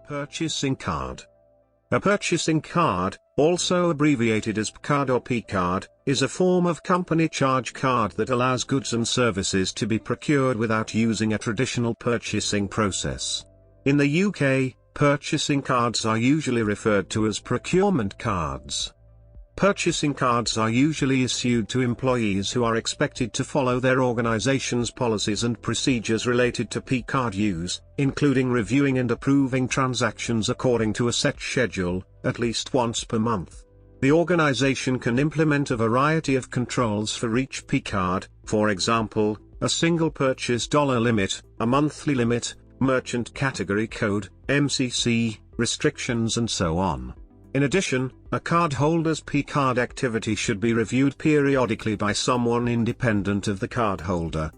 Purchasing card. A purchasing card, also abbreviated as PCard or PCard, is a form of company charge card that allows goods and services to be procured without using a traditional purchasing process. In the UK, purchasing cards are usually referred to as procurement cards. Purchasing cards are usually issued to employees who are expected to follow their organization's policies and procedures related to PCard use, including reviewing and approving transactions according to a set schedule, at least once per month. The organization can implement a variety of controls for each PCard, for example, a single purchase dollar limit, a monthly limit, merchant category code, MCC, restrictions and so on. In addition, a cardholder's PCard activity should be reviewed periodically by someone independent of the cardholder.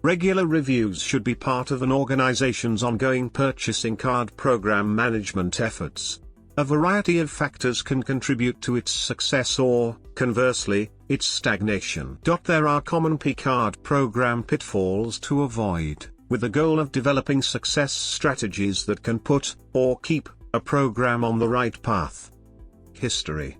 Regular reviews should be part of an organization's ongoing purchasing card program management efforts. A variety of factors can contribute to its success or, conversely, its stagnation. There are common PCard program pitfalls to avoid, with the goal of developing success strategies that can put, or keep, a program on the right path. History.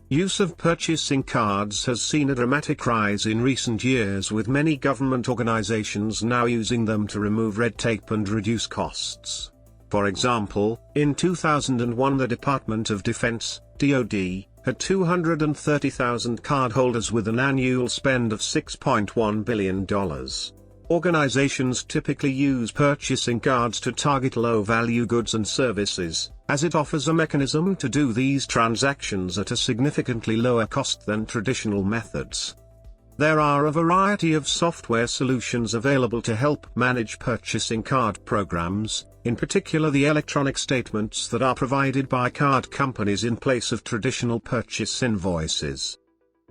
Use of purchasing cards has seen a dramatic rise in recent years, with many government organizations now using them to remove red tape and reduce costs. For example, in 2001 the Department of Defense, DoD, had 230,000 cardholders with an annual spend of $6.1 billion. Organizations typically use purchasing cards to target low-value goods and services, as it offers a mechanism to do these transactions at a significantly lower cost than traditional methods. There are a variety of software solutions available to help manage purchasing card programs, in particular the electronic statements that are provided by card companies in place of traditional purchase invoices.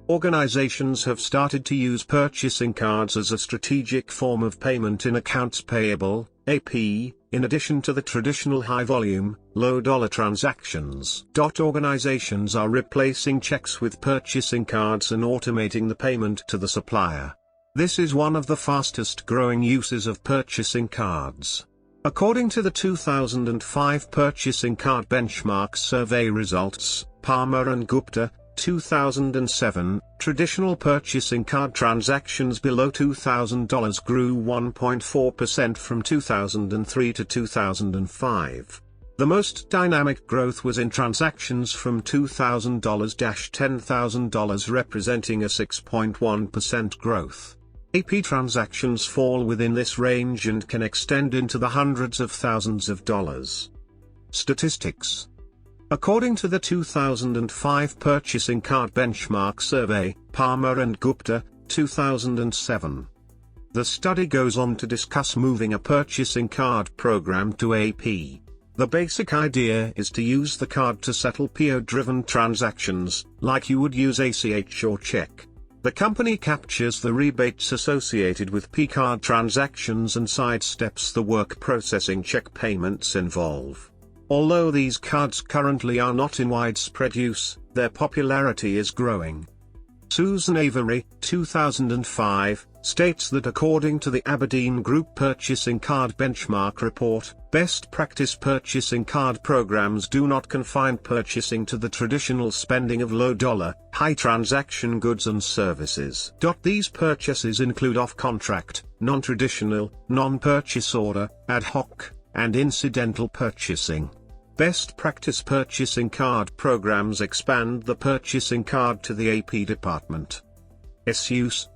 Organizations have started to use purchasing cards as a strategic form of payment in accounts payable, AP, in addition to the traditional high-volume, low-dollar transactions. Organizations are replacing checks with purchasing cards and automating the payment to the supplier. This is one of the fastest-growing uses of purchasing cards. According to the 2005 Purchasing Card Benchmark Survey results, Palmer and Gupta, 2007, traditional purchasing card transactions below $2,000 grew 1.4% from 2003 to 2005. The most dynamic growth was in transactions from $2,000 to $10,000, representing a 6.1% growth. AP transactions fall within this range and can extend into the hundreds of thousands of dollars. Statistics. According to the 2005 Purchasing Card Benchmark Survey, Palmer and Gupta, 2007. The study goes on to discuss moving a purchasing card program to AP. The basic idea is to use the card to settle PO-driven transactions, like you would use ACH or check. The company captures the rebates associated with PCard transactions and sidesteps the work processing check payments involve. Although these cards currently are not in widespread use, their popularity is growing. Susan Avery, 2005, states that according to the Aberdeen Group Purchasing Card Benchmark Report, best practice purchasing card programs do not confine purchasing to the traditional spending of low-dollar, high-transaction goods and services. These purchases include off-contract, non-traditional, non-purchase order, ad hoc, and incidental purchasing. Best practice purchasing card programs expand the purchasing card to the AP department. Use.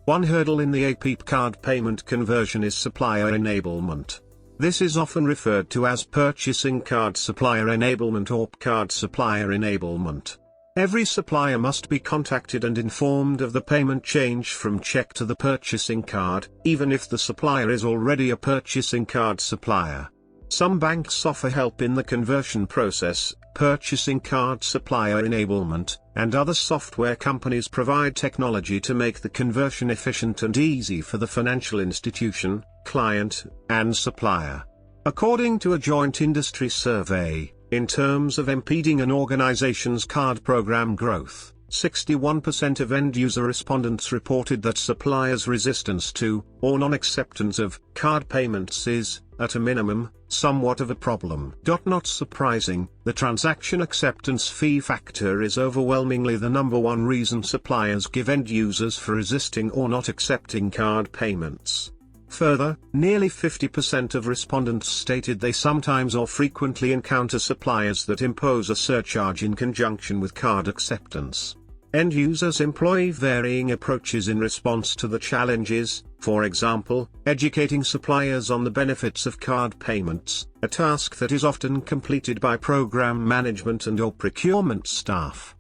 One hurdle in the AP card payment conversion is supplier enablement. This is often referred to as purchasing card supplier enablement or PCard supplier enablement. Every supplier must be contacted and informed of the payment change from check to the purchasing card, even if the supplier is already a purchasing card supplier. Some banks offer help in the conversion process, purchasing card supplier enablement, and other software companies provide technology to make the conversion efficient and easy for the financial institution, client, and supplier. According to a joint industry survey, in terms of impeding an organization's card program growth, 61% of end-user respondents reported that suppliers' resistance to, or non-acceptance of, card payments is, at a minimum, somewhat of a problem. Not surprising, the transaction acceptance fee factor is overwhelmingly the number one reason suppliers give end-users for resisting or not accepting card payments. Further, nearly 50% of respondents stated they sometimes or frequently encounter suppliers that impose a surcharge in conjunction with card acceptance. End users employ varying approaches in response to the challenges, for example, educating suppliers on the benefits of card payments, a task that is often completed by program management and/or procurement staff.